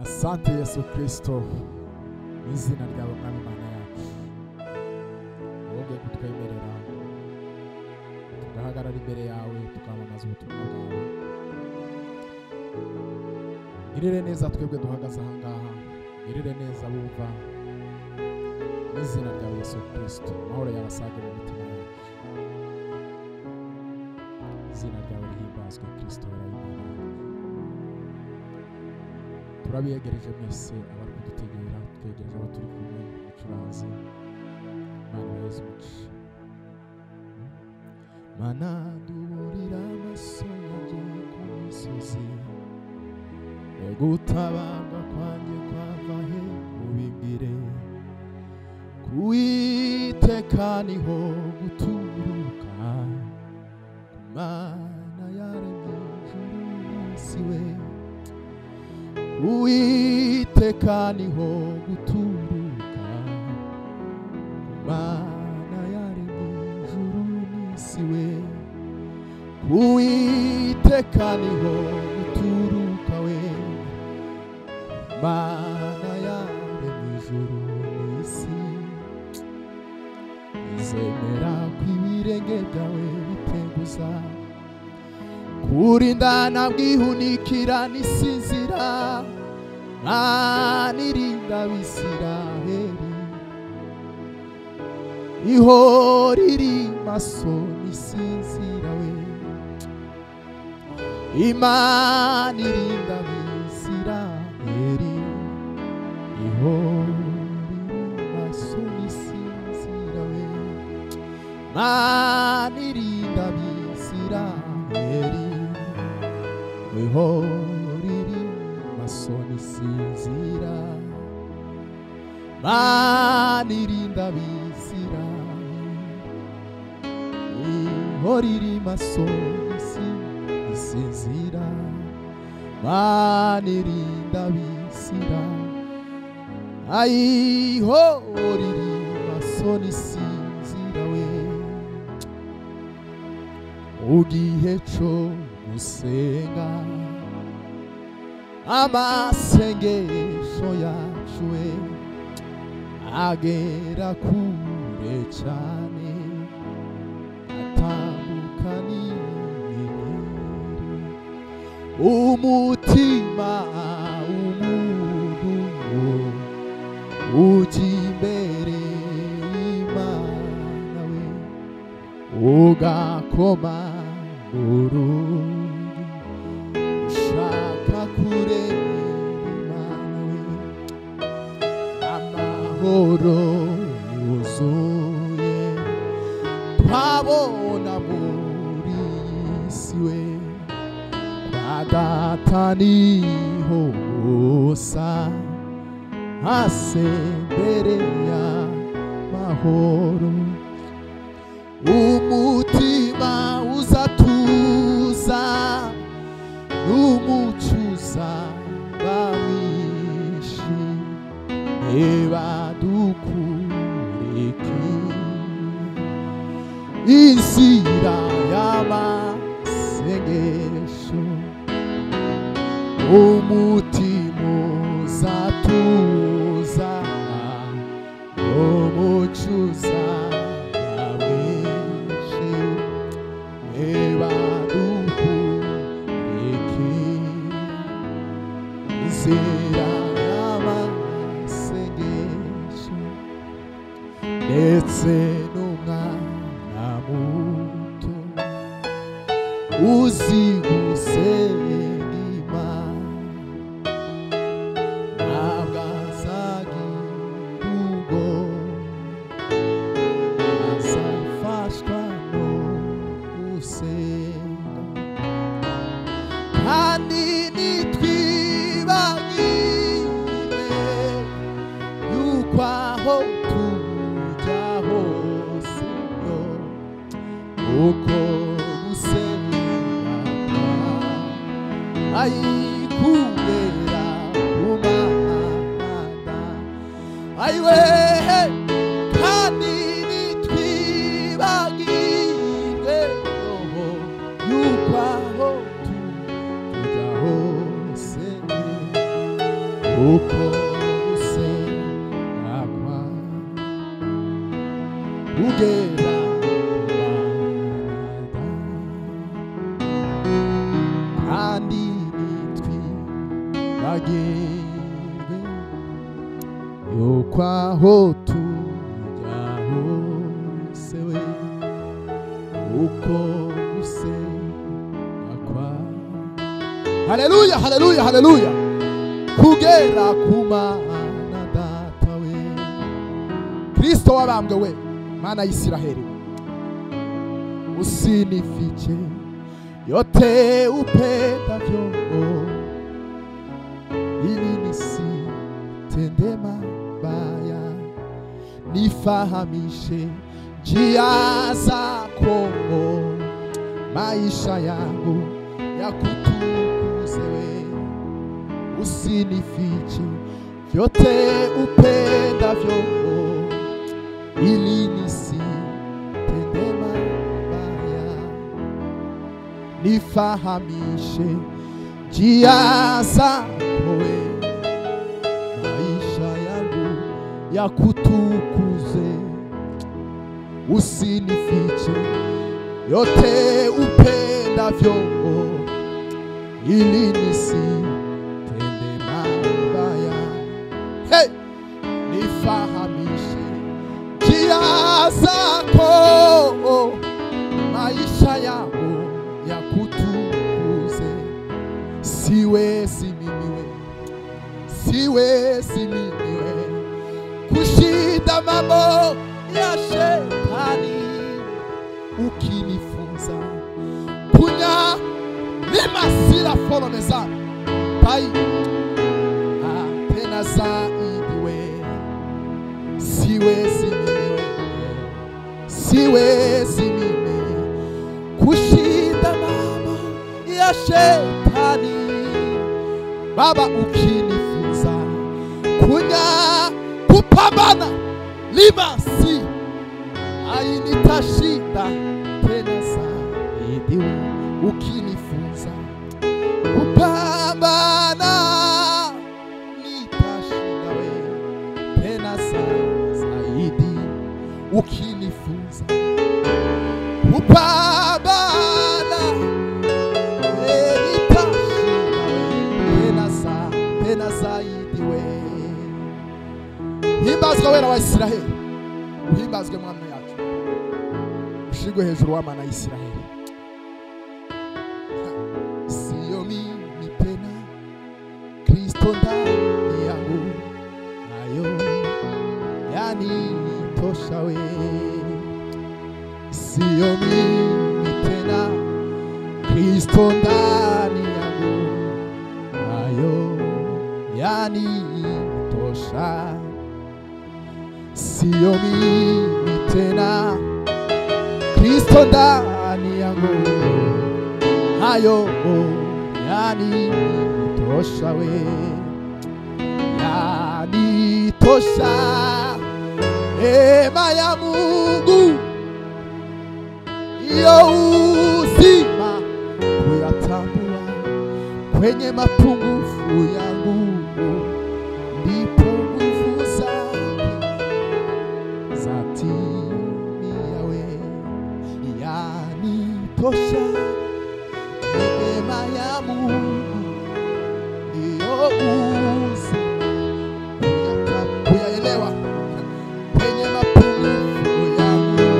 Asante Yesu Kristo, izina ryawe mwami Mana yacu. Wowe kutwemerera tugahagarara imbere yawe tukamamaza ubutumwa bwawe. Girire neza twebwe duhagaze aha ngaha, girire neza bumva izina ryawe Yesu Kristo, mahoro yabasage mu mitima yacu. Izina ryawe rihimbazwe Kristo Imana. Turabiyegereje mwese abari kudutegera, twegereje abo turi kumwe mucuranzi. Mana Yesu umugisha. Mana duburira amaso yanjye ku misozi, gutabarwa kwanjye kwava he ubimbwire. Kuwiteka niho guturuka, Mana yaremye ijuru n'isi we. Uwiteka niho guturuka, Mana yaremye ijuru n'isi we. Uwiteka niho guturuka we, Mana yaremye ijuru n'isi. Izemera kw'ibirenge byawe biteguza, kurindana bwihunikira nisinzira. Mana irinda Abisiraheli, ihora iri maso nisinzira we. Imana irinda Abisiraheli, ihora iri maso nisinzira we. Mana irinda Abisiraheli, ihora iri maso nisinzira. Mana irinda Abisiraheli, ihora iri maso nisinzira. Mana irinda Abisiraheli, ihora iri maso nisinzira we. Ugihe cyo gusenga, amasengesho yacu we agera kure cyane, atambuka n'inyenyeri. Umutima w'umuntu ujya imbere y'Imana we, ugakoma urugi ushaka kureba Imana we. Amahoro yuzuye twabona muri iyi si we, kwa Data niho gusa hasembereye amahoro. Umutima uzatuza n'umucuza bamwishi, badukureke inzira y'amasengesho. Umutima uzatuza n'umucuza bamwishi, badukureke inzira y'amasengesho. Ndetse n'umwana muto uzi gusenga Imana, ntabwo azagira ubwoba, azafashwa no gusenga. Kandi nitwibagire yuko aho tujya hose uko gusenga ayikubera ku Mana. Ayiwe, kandi nitwibagire yuko aho tujya hose uko gusenga kugera kandi nitwi bagirwe yuko aho tujya hose we uko gusenga kwa. Haleluya, haleluya, haleluya. Kugera kumana data we Kristo wabambwe we Mana Israeli usinifiche yote upendavyo ili nisitende mabaya, nifahamishe njia zako, maisha yangu yakutukuze we. Usinifiche vyote upendavyo ili nisitende mabaya, nifahamishe njia zako we, maisha yangu yakutukuze. Usinifiche yote upendavyo ili nisitende mabaya. Hey! Nifahamishe njia zako, maisha yangu yakutukuze. Siwezi mimi we, siwezi mimi we kushinda mambo ya shetani. Ukinifunza kunya limasira foloneza pai tena zaidi we. Siwezi mimi we, siwezi mimi kushinda mambo ya shetani. Baba ukinifunza kunya kupambana limasi nitashinda tena zaidi we. Ukinifunza kupambana nitashinda we tena zaidi. Ukinifunza kupambana nitashinda we tena zaidi we. Himbazwe wera wa Israeli, uhimbazwe mwami yacu, ushigwe hejuru w'Imana Israeli. Siyo mimi tena, Kristo ndani yangu, nayo yanitosha we. Siyo mimi tena, Kristo ndani yangu, nayo yanitosha. Siyo mimi tena, Kristo ndani yangu, hayo yanitosha we. Yanitosha neema ya Mungu, iyo uzima kuyatambua kwenye mapungufu yangu, ndipo nguvu zake zatimia we. Yanitosha neema ya Mungu, iyo uzima kuyaelewa kwenye mapungufu yangu,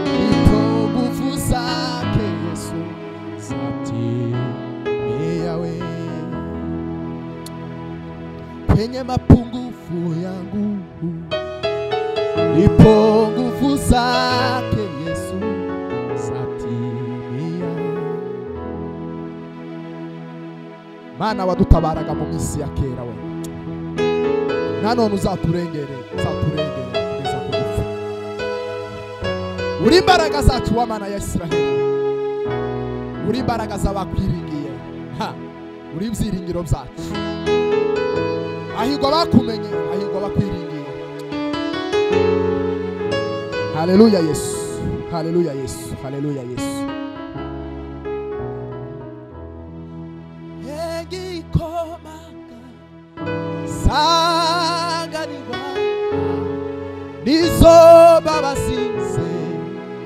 ndipo nguvu zake Yesu zatimia we. Kwenye mapungufu yangu, ndipo nguvu zake Yesu zatimia. Mana wadutabaraga mu misi ya kera we, nanone uzaturengere kugeza kugufa. Uri imbaraga zacu wa Mana ya Israeli, uri imbaraga z'abakwiringiye, uri ibyiringiro byacu. Ahirwa bakumenye, ahirwa bakwiringiye. Haleluya Yesu, haleluya Yesu, haleluya Yesu. nizo babasize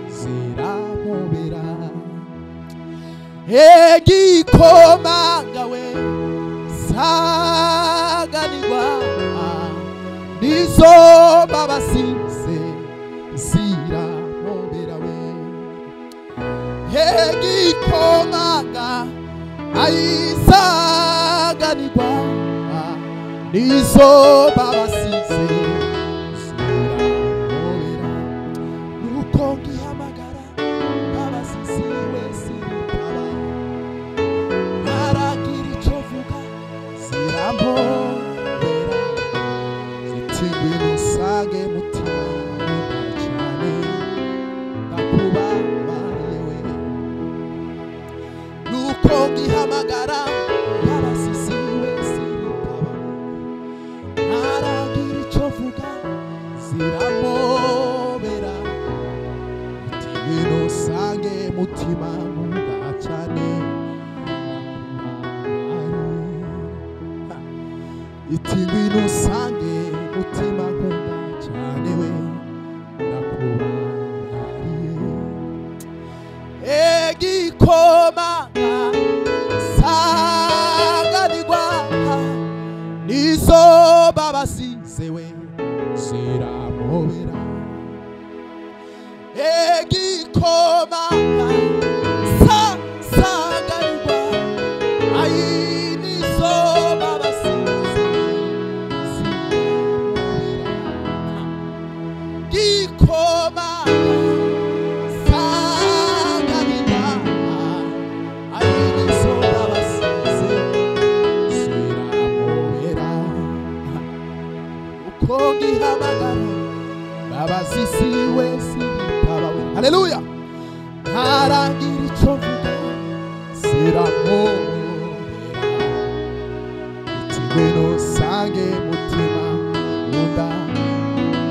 ziramubera egikomanga we saganirwa nizo babasize ziramubera we egikomanga ayisaganirwa nizo babasize ziramubera nuko ngihamagara babasize wese ntaba ntaragira icyo vuga ziramubera ziti ngwino usange mutima cyane ndakubabariye we nuko ngihamagara babasize wese ntaba ntaragira icyo vuga ziramubera ziti ngwino usange mutima cyane iti ngwino usange mutima nkunda cyane we ndakubariye egikomanga saganirwa nizo babasize we ziramubera egikomanga saganirwa ayi nizo babasize ziramubera gikomanga saganirwa ayi nizo babasize ziramubera uko ngihamagara babasize wese ntaba we haleluya ntaragira icyo vuga ziramubera iti ngwino usange mutima nkunda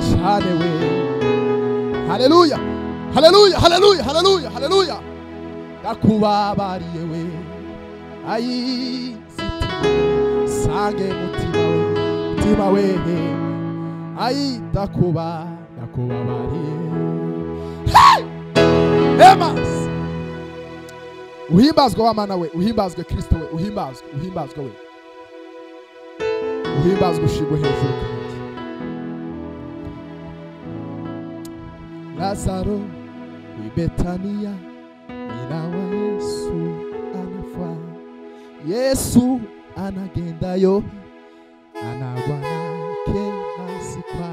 cyane we haleluya haleluya haleluya haleluya haleluya ndakubabariye we ayi ziti sange mutima we ayi ndakubabariye hey! Emas uhimbazwe wa mana we uhimbazwe Kristo we uhimbazwe we uhimbazwe ushigwe hejuru kandi Lazaro wi Betania nyina wa Yesu anafa Yesu anagendayo anagwa nake nasikwa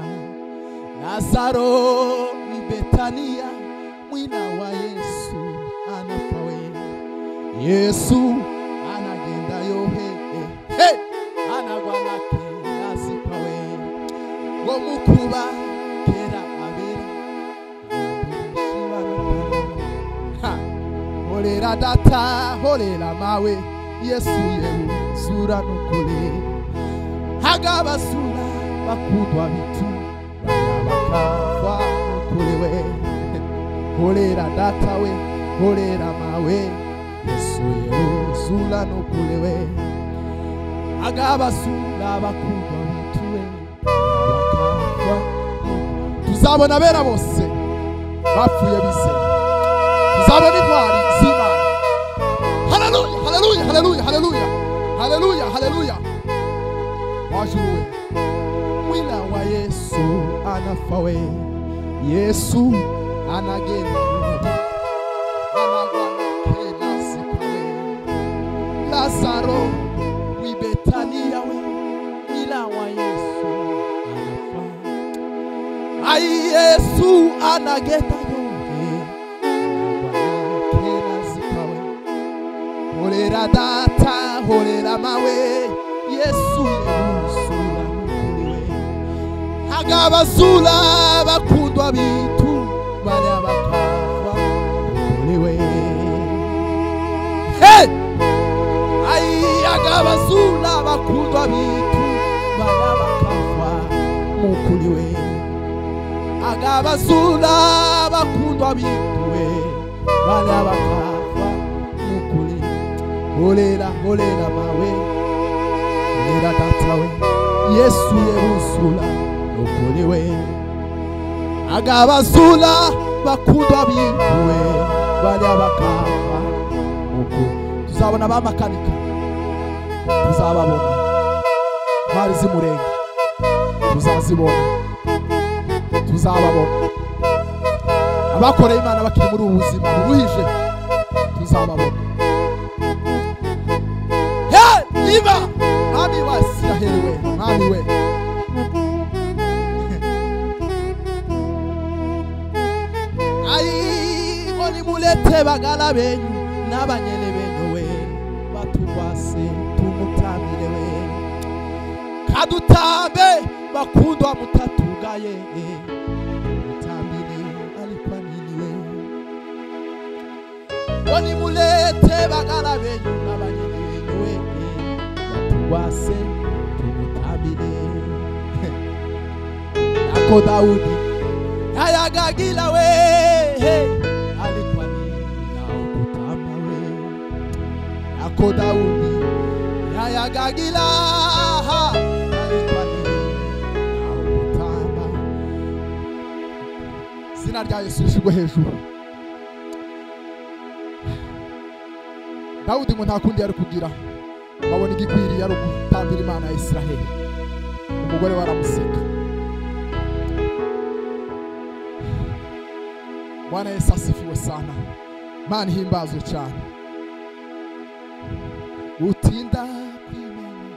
Lazaro wi Betania mwina wa Yesu anafa we Yesu anagendayo he anagwa nake nasikwa we ngo mukuba kera abera holera data holera mawe Yesu yezura nukule hagabasura bakundwa bitu bayabakava nukule we holera data we holera mawe Yesu yezura nukule we hagabasura bakundwa bitu we bayabakava tuzabona bera bose bapfuye bise tuzabona intwari z'Imana haleluya haleluya haleluya haleluya haleluya haleluya wajuwe mwina wa Yesu anafa we Yesu anagenda anagwa nake nasikwa we Lazaro wi Betania we mwina wa Yesu anafa ai Yesu anagenda holera data holera mawe Yesu yezura nukuli we hagabasula bakundwa bitu bali abakava nukuli we hey ai hagabasula bakundwa bitu bali abakava nukuli we hagabasula bakundwa bitu we bali abakava nukuli holela holela mawe holela data we Yesu yezura nukuli we agabazula bakundwa biwe bali abakamba uko tuzabona bamakanika tuzababona bari zimurenge tuzazibona tuzababona abakoreye Imana bakiri muri ubuzima buruhije tuzababona niba mwami wa Isiraheli we mwami we ngoni mulete bagala benyu n'abanyene benyu we batubase tumutamire we kadutambe bakundwa mutatugaye mutambire alikuwa nini we ngoni mulete bagala benyu n'abanyene benyu we batubase tumutamire ako Daudi ayagagila we alikuwa nini na ukutama we ako Daudi ayagagila alikuwa nini na ukutama. Zina rya Yesu rishigwe hejuru. Daudi ngo ntakundi yari kugira babona igikwiriye ari gutambira Imana ya Isiraheli. Umugore waramuseka. Bwana Yesu asifiwe sana. Imana himbazwe cyane. Utinda kw'Imana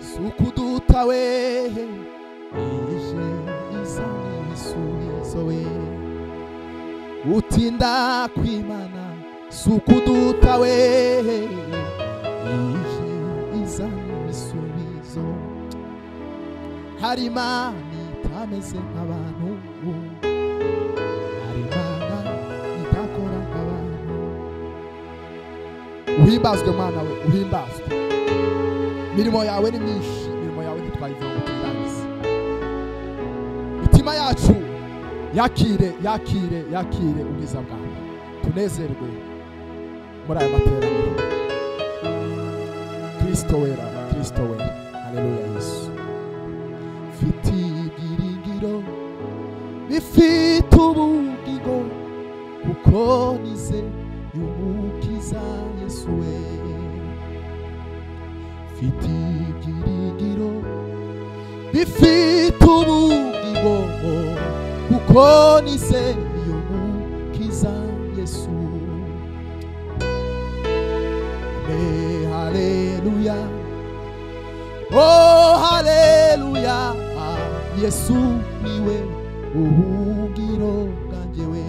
sukuduta we ije izana ibisubizo we. Utinda kw'Imana sukuduta we ije izana ibisubizo. Hari Imana itameze nk'abantu, hari Imana itakora nk'abantu. Uhimbazwe Mana we, uhimbazwe. Mirimo yawe ni myinshi, mirimo yawe ntitwayivuga ngo tuyirangize. Mitima yacu yakire yakire yakire ubwiza bwawe. Tunezerwe muri aya materaniro. Kristo wera, Kristo wera. Haleluya Yesu. Fiti ibyiringiro bifite ubugingo kuko nize y'umukiza Yesu we. Fiti ibyiringiro bifite ubugingo kuko nize y'umukiza Yesu. Haleluya, oh haleluya, Yesu niwe ubuhungiro bwanjye we.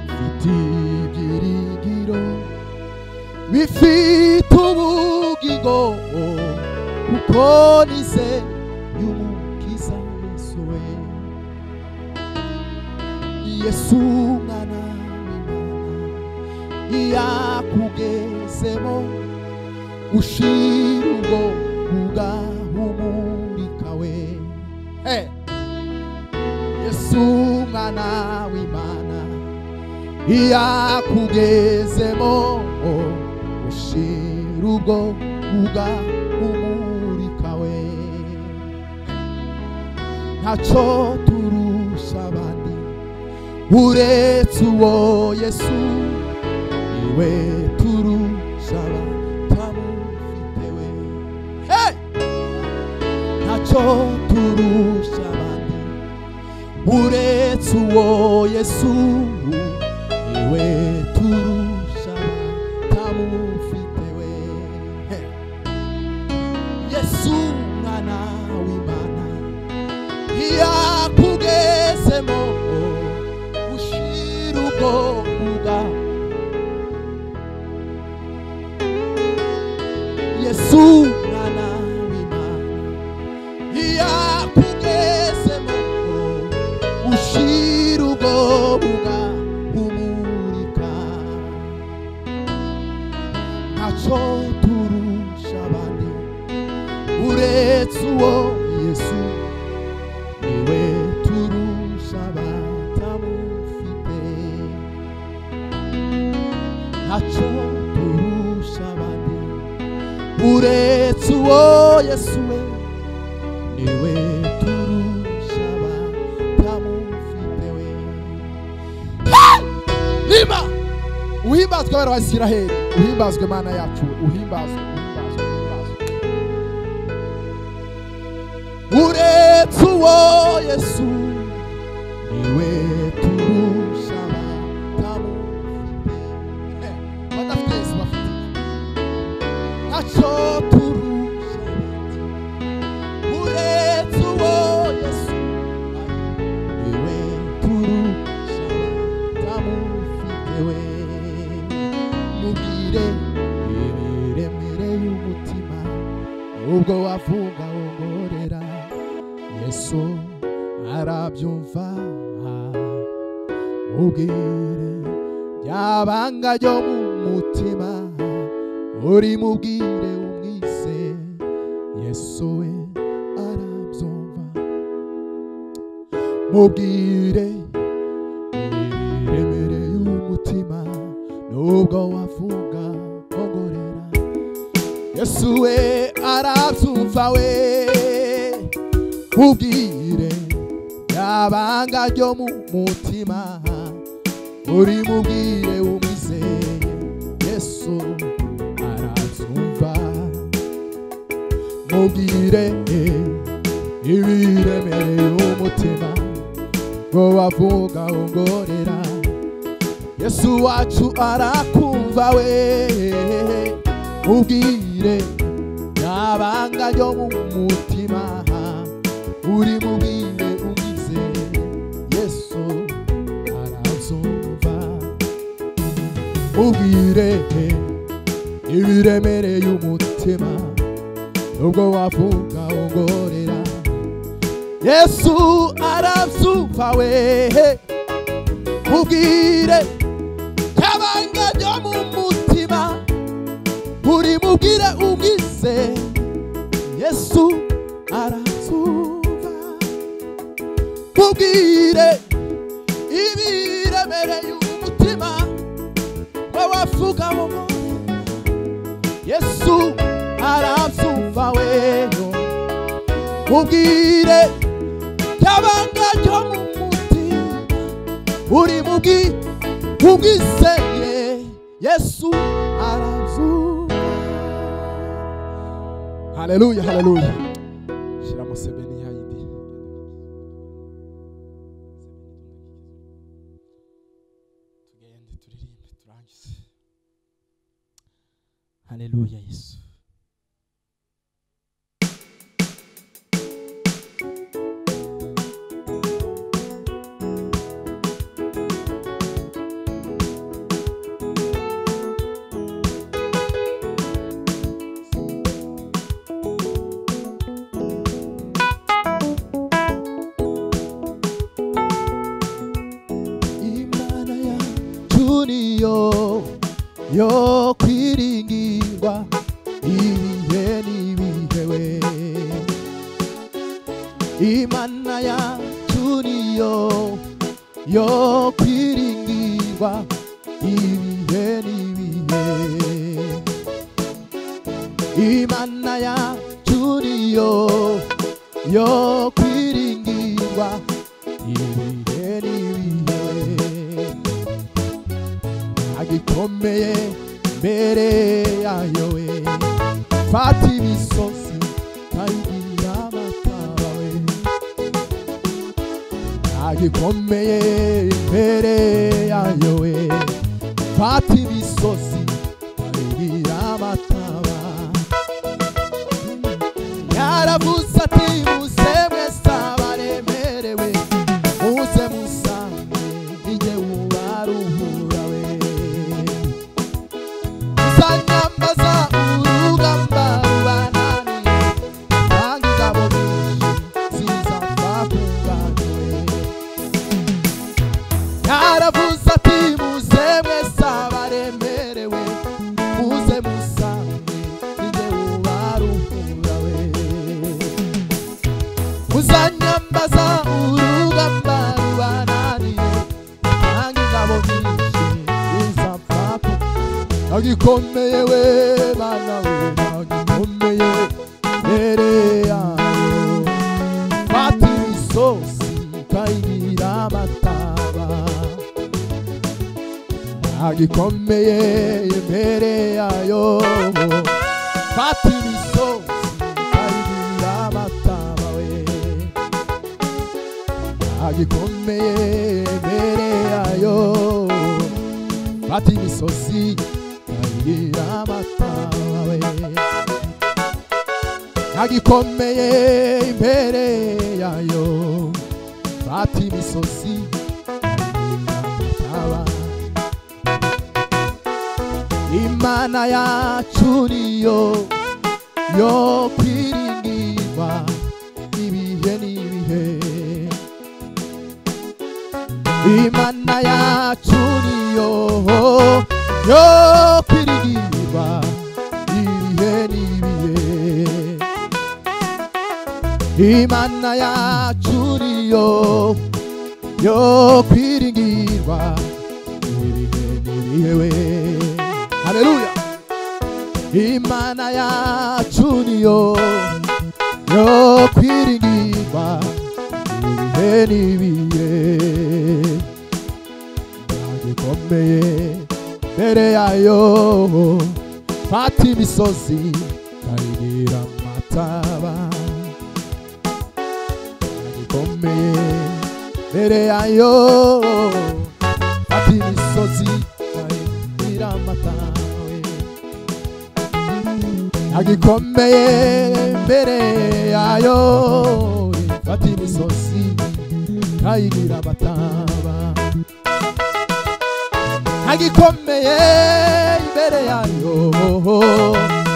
Mfite ibyiringiro bifite ubugingo kuko nize y'umukiza Yesu we. Yesu mwana yakugezemo ushirugo ugahumurika we. Yesu mwana w'Imana yakugezemo ushirugo ugahumurika we. Ntacyo turusha abandi uretse uwo Yesu niwe turusha abatamufite we. Ntacyo turusha abandi uretse uwo Yesu niwe turusha abatamufite we. Yesu mwana w'Imana yakugezemo ushirugo Yesu mwana w'Imana yakugezemo ushirugo ugahumurika. Ntacyo turusha abandi uretse uwo Yesu niwe turusha abatamufite. Ntacyo turusha abandi uretse uwo Yesu we niwe turusha mutima. Uhimbazwe bera wa Isiraheli, uhimbazwe Mana yacu, uhimbazwe. Uretse uwo Yesu niwe turusha batamufite. Badafite Yesu bafite ntacyo turusha abandi. Uretse uwo Yesu niwe turusha batamufite we. Mubwire ibiremere y'umutima ubwo wavuga wongorera, Yesu arabyumva. Mubwire ryabanga ryo mu mutima uri mubwire umwise, Yesu we arabyumva. Mubwire ibiremere y'umutima nubwo wavuga wongorera, Yesu we arabyumva we. Mubwire ryabanga ryo mu mutima uri mubwire umwizeye, Yesu arabyumva. Mubwire ibiremereye umutima ngo wavuga wongorera, Yesu wacu arakumva we. Mubwire ryabanga ryo mu mutima uri mubwire umwizeye, Yesu arabyumva. Mubwire ibiremereye umutima nubwo wavuga wongorera, Yesu arabyumva we. Mubwire ryabanga ryo mu mutima uri mubwire umwizeye, Yesu arabyumva. Mubwire ibiremereye umutima ngo wavuga wongorera, Yesu arabyumva we. Mubwire ryabanga ryo mu mutima uri mubwire umwizeye, Yesu arabyumva. Haleluya, haleluya. Shira musebeni yindi. Tugende turirimbe turangize. Haleluya Yesu. Yo kwiringirwa ibihe n'ibihe we. Imana yacu niyo yo kwiringirwa ibihe n'ibihe. Imana yacu niyo yo kwiringirwa ibihe n'ibihe. Agikomeye mbere yayo we, fata imisozi kayigira amataba we. Agikomeye mbere yayo we, fata imisozi kayigira amataba. Yaravuze ati muze mwese abaremerewe muze musange njye ubaruhura we. Uzanyambaza urugamba rubananiye kandi ingabo nyinshi zizapfa kungana we. Yaravuze ati muze mwese abaremerewe muze musange njye ubaruhura we. Uzanyambaza urugamba rubananiye kandi ingabo nyinshi zizapfa kungana. Agikomeye we Mana we, agikomeye mbere yayo, fata imisozi kayigira amataba. agikomeye imbere yayo fata imisozi ukayigira amataba we agikomeye imbere yayo fata imisozi ukayigira amataba we agikomeye imbere yayo fata imisozi Imana yacu niyo yo kwiringirwa ibihe n'ibihe Imana yacu niyo yo kwiringirwa ibihe n'ibihe Imana yacu niyo yo kwiringirwa ibihe n'ibihe Hallelujah. Imana yacu niyo yo kwiringirwa ibihe n'ibihe agikomeye mbere yayo fata imisozi ukayigira amataba agikomeye mbere yayo fata imisozi ukayigira amataba agikomeye mbere yayo fata imisozi ukayigira amataba agikomeye imbere yayo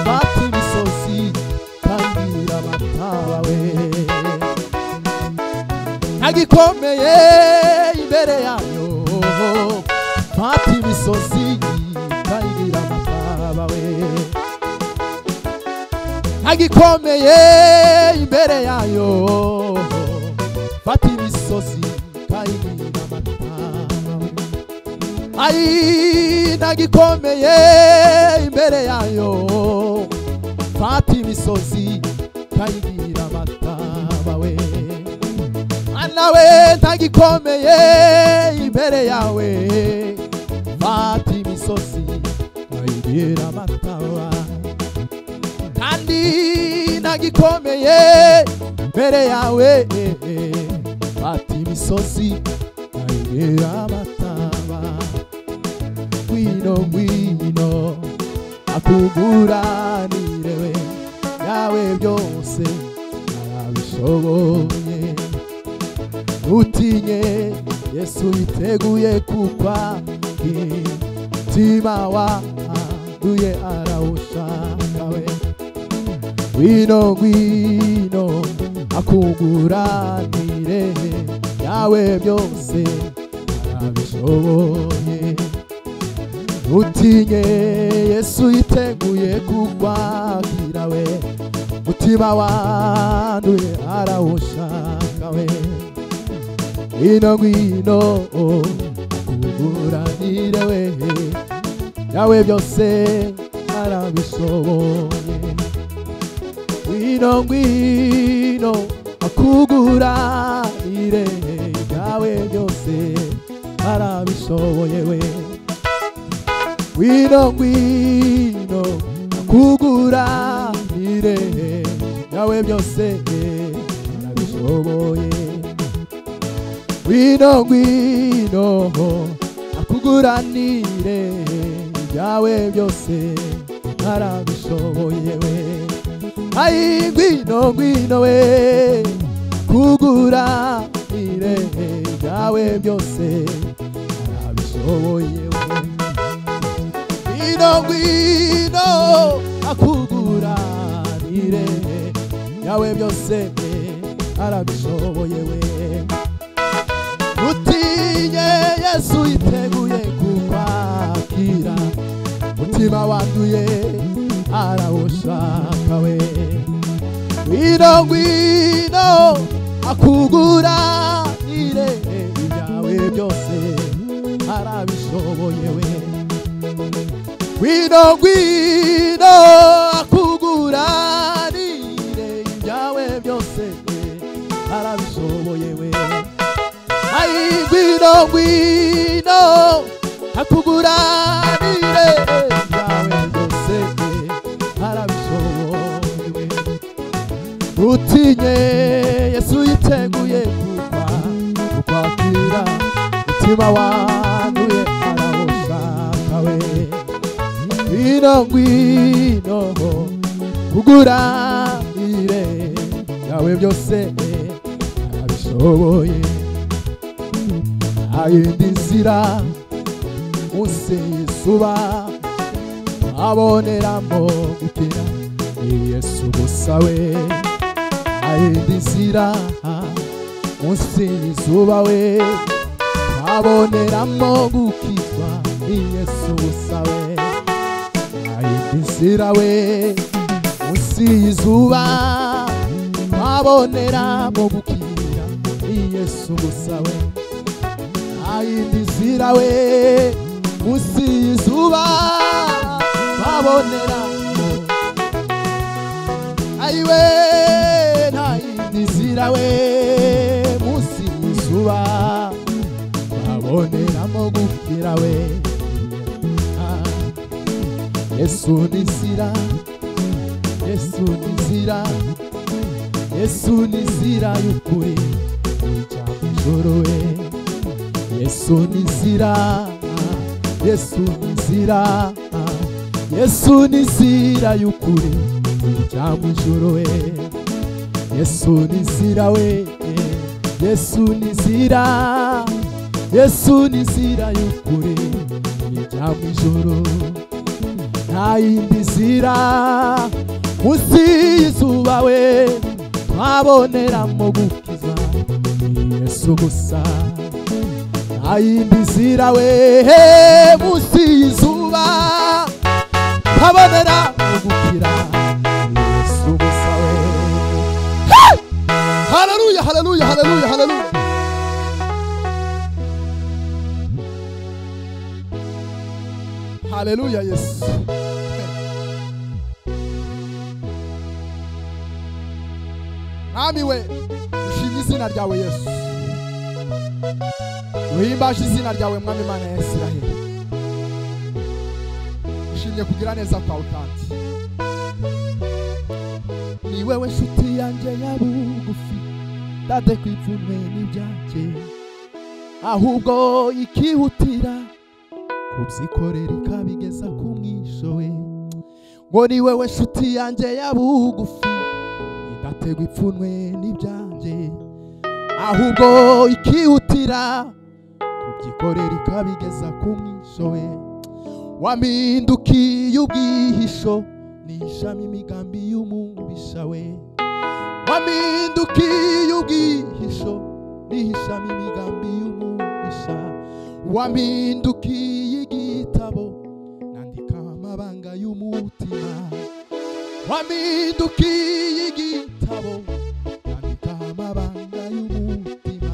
fata imisozi ukayigira amataba we agikomeye imbere yayo fata imisozi ukayigira amataba we agikomeye imbere yayo fata imisozi ukayigira amataba ai nagikomeye imbere yayo fata imisozi ukayigira amataba we anawe nagikomeye imbere yawe fata imisozi ukayigira amataba kandi nagikomeye mbere yawe fata imisozi ukayigira amataba ngwino ngwino akuguranire we yawe byose arabishoboye utinye Yesu yiteguye kukwakira umutima wanduye arawushaka we ngwino ngwino akuguranire yawe byose arabishoboye utinye Yesu yiteguye kukwakira we mutima wanduye arawushaka we ngwino ngwino akuguranire we yawe byose arabishoboye ngwino ngwino akuguranire yawe byose arabishoboye we ngwino ngwino akuguranire yawe byose arabishoboye ngwino ngwino akuguranire yawe byose arabishoboye we ai ngwino ngwino we kuguranire yawe byose arabishoboye we ngwino ngwino akuguranire yawe byose arabishoboye we utinye Yesu yiteguye kukwakira mutima wanduye arawushaka we ngwino ngwino akuguranire ibyawe byose arabishoboye we ngwino ngwino akuguranire ibyawe byose arabishoboye we ai ngwino ngwino akuguranire yawe byose arabishoboye. Utinye Yesu yiteguye kukwakira, umutima wanduye arawushaka we. Ngwino ngwino kuguranire yawe byose arabishoboye. Ayindi nzira munsi y'izuba aboneramo gukira Yesu gusa we. Ayindi nzira munsi y'izuba we aboneramo gukizwa Yesu gusa we. Ayindi nzira we munsi y'izuba aboneramo gukira Yesu gusa we. Ayindi nzira we munsi y'izuba baboneramo, ayiwe ntayindi nzira we munsi y'izuba baboneramo gukira we. Yesu ni nzira, Yesu ni nzira, Yesu ni nzira y'ukuri ijya mw'ijuru we. Yesu ni nzira, Yesu ni nzira, Yesu ni nzira y'ukuri ijya mw'ijuru we. Yesu ni nzira we, Yesu ni nzira, Yesu ni nzira y'ukuri ijya mw'ijuru. Nta yindi nzira munsi y'izuba we twaboneramo gukizwa Yesu gusa. Ayindi nzira we munsi y'izuba habonera gukira Yesu gusa we. Haleluya haleluya haleluya haleluya. Haleluya Yesu. Mwami we ushimye izina ryawe Yesu, uhimbaje izina ryawe Mwami Mana ya Isiraheli. Ushimye kugira neza kwawe kandi ni wewe nshuti yanjye ya bugufi, dade kwipfunwe n'ibyanjye ahubwo ikihutira kubyikorera ikabigeza ku mwisho we. Ngo ni wewe nshuti yanjye ya bugufi, idategwa ipfunwe n'ibyanjye ahubwo ikihutira kubyikorera ikabigeza ku mwisho we. Wampindukiye ubwihisho nihishamo imigambi y'umubisha we. Wampindukiye ubwihisho nihishamo imigambi y'umubisha. Wampindukiye igitabo nandika amabanga y'umutima. Wampindukiye igitabo nandika amabanga y'umutima.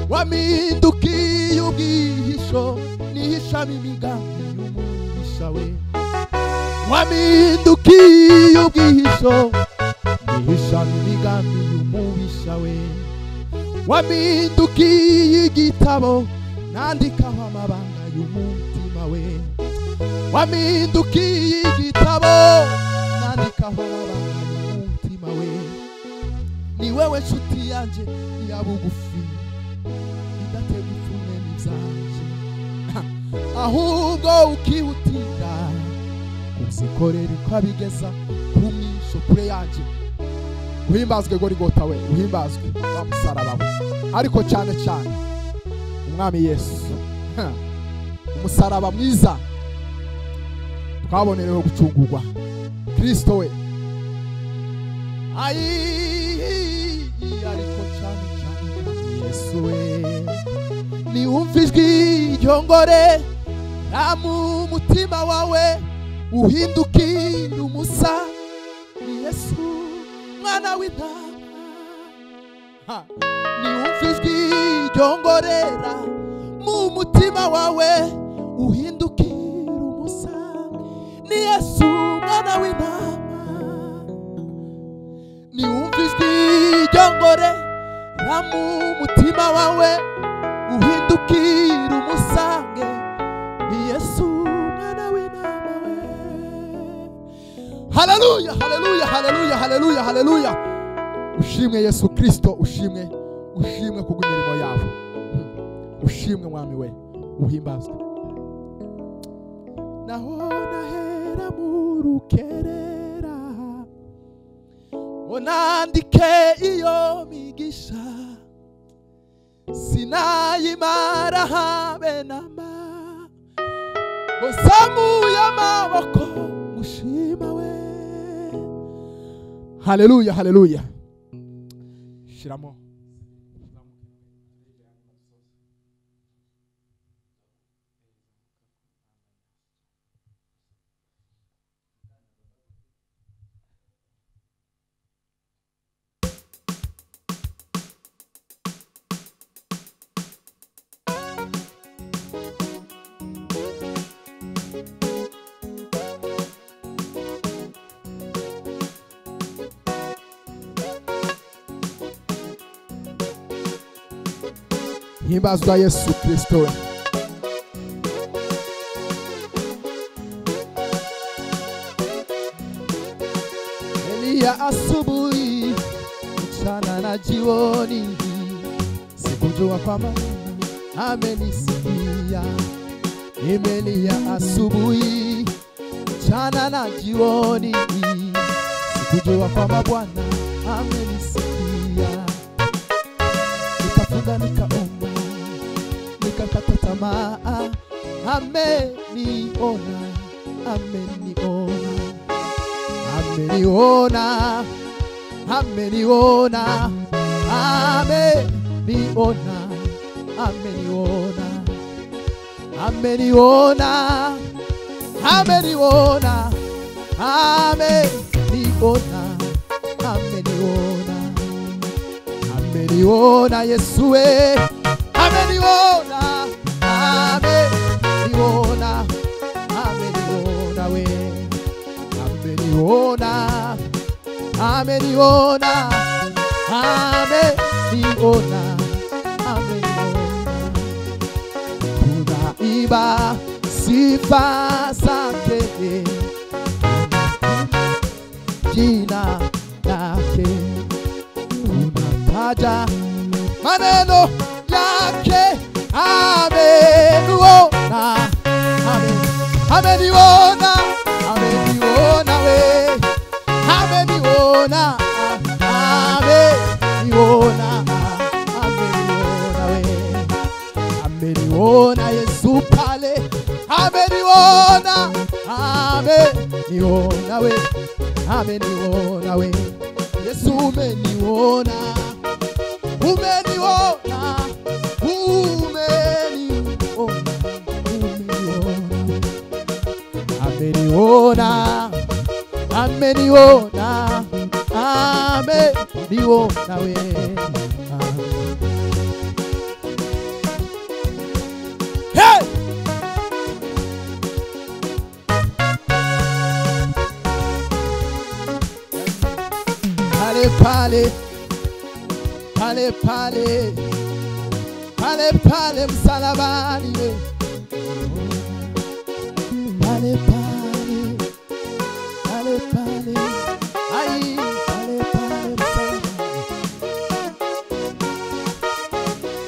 Wampindukiye ubwihisho nihishamo imigambi y'umubisha we. Wampindukiye ubwihisho nihishamo imigambi y'umubisha we. Wampindukiye igitabo nandikaho amabanga y'umutima we. Wampindukiye igitabo nandikaho amabanga y'umutima we. Ni wewe nshuti yanjye ya bugufi, idategwa ipfunwe n'ibyanjye ahubwo ukihutira kubyikorera ukabigeza ku mwisho kure yanjye. Uhimbazwe Goligota we, uhimbazwe wa musaraba we, ariko cyane cyane Umwami Yesu, umusaraba mwiza twabonereho gucungurwa. Kristo we ariko cyane cyane Yesu we, niwumva ijwi ryongore mu mutima wawe uhindukira umusa ni Yesu mwana w'intama. Niwumva ijwi ryongorera mu mutima wawe uhindukira umusa ni Yesu mwana w'intama. Niwumva ijwi ryongorera mu mutima wawe uhindukira umusange ni Haleluya, haleluya, haleluya, haleluya, haleluya. Ushimwe Yesu Kristo, ushimwe, ushimwe kubw'imirimo yawe. Ushimwe mwami we, uhimbazwe. Naho nahera mu rukerera, onandike iyo migisha, sinayimara habe namba, osamuye amaboko mushima we. Haleluya, haleluya. Shiramo. Himbazwa Yesu Kristo. Elia asubuhi, mchana na jioni, sikujua kwamba amenisikia. Elia asubuhi, mchana na jioni, sikujua kwamba Bwana amenisikia. Nikafunga nikaomba, nikakata tamaa, ameniona, ameniona, ameniona, ameniona, ameniona, ameniona, ameniona, ameniona, ameniona, ameniona, ameniona Yesu we, ameniona, ameniona, ameniona we, ameniona, ameniona, ameniona, ameniona. Tunaiba sifa zake, jina lake, tunataja maneno yake. Ameniona, ameniona, ameniona we, ameniona, ameniona, ameniona we, ameniona Yesu pale, ameniona, ameniona we, ameniona we, Yesu umeniona, umeniona, ameniona, ameniona, ameniona we. Hey! Pale pale, pale pale, pale pale msalabani we. Pale pale, pale pale, ai pale pale msalabani.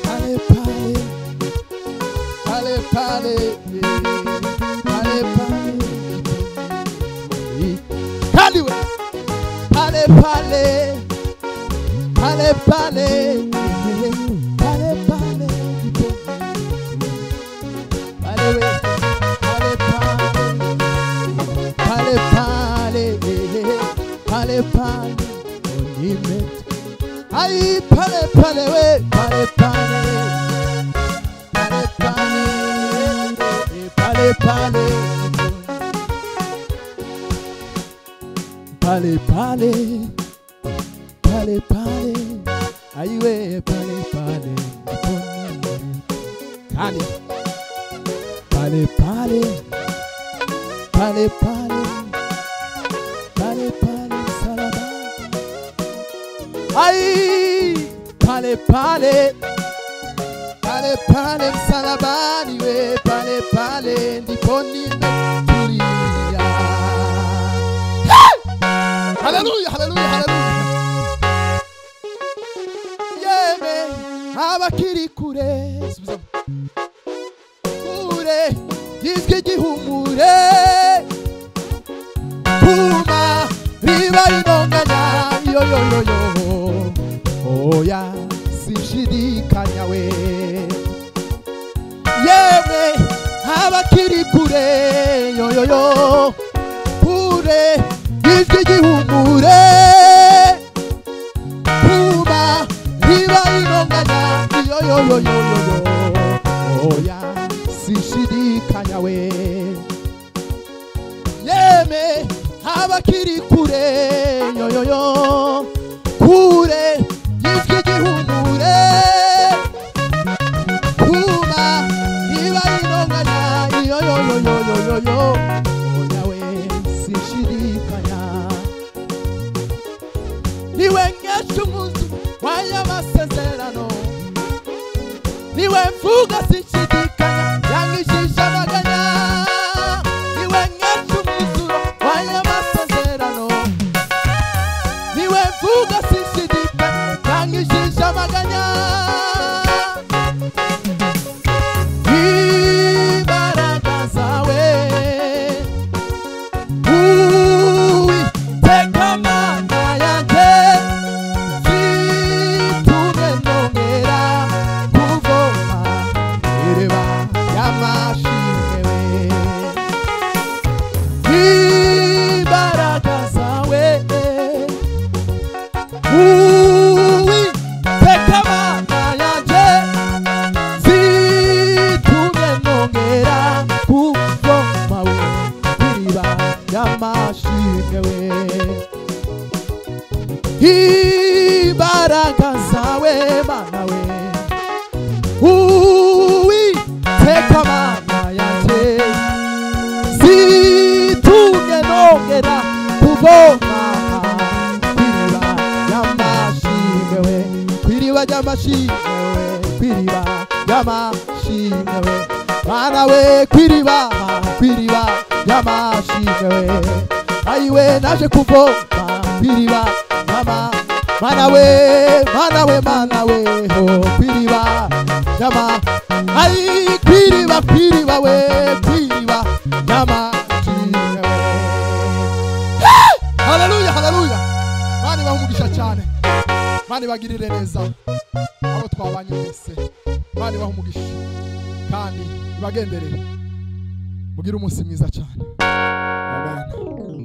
Pale pale, pale pale, pale pale, kali we. Pale pale, pale pale, pale pale, pale we. Pale pale, pale pale, limit. Ai pale pale we, pale pale, pale pale, pale pale, pale pale, pale pale, ai we pale pale, kani, pale pale, pale pale, pale pale msalaba. Ai pale pale, pale pale msalabani we, pale pale ndipo nimetulia. Hey! haleluya haleluya haleluya yeme abakiri kure kure yizwe gihumure kuma riba inonganya yo yo yo yo oya sinshidikanya we yeme abakiri kure yo yo yo kure yizwe gihumure kuma riba inonganya yo yo yo yo yo oya sinshidikanya we yeme abakiri kure yo yo yo kure yizwe gihumure kuma riba inonganya yo yo yo yo yo yo oya we sinshidikanya niwe nkeshumuzu waya masezerano niwe mvuga sinshidikanya yangishije amaganya niwe nkeshumuzu waya masezerano niwe mvuga sinshidikanya yangishije amaganya imbaraga zawe Uwiteka Mana yanjye zitumye nongera kuvoma iriba ry'amashimwe we imbaraga zawe Uwiteka Mana yanjye zitumye nongera kuvoma we iriba ry'amashimwe we imbaraga zawe Mana we Uwiteka Mana yanjye zitumye nongera kuvoma kw'iriba ry'amashimwe we kw'iriba ry'amashimwe we kw'iriba ry'amashimwe we Mana we kw'iriba ry'amashimwe we ayiwe naje kuvoma kw'iriba Mana we ho kw'iriba ayi kw'iriba we kw'iriba ry'amashimwe we haleluya haleluya Mana bahumugisha cyane Mana bagirire neza abo twabanye wese Mana bahumugisha kandi bagenderere mugire umunsi mwiza cyane amen.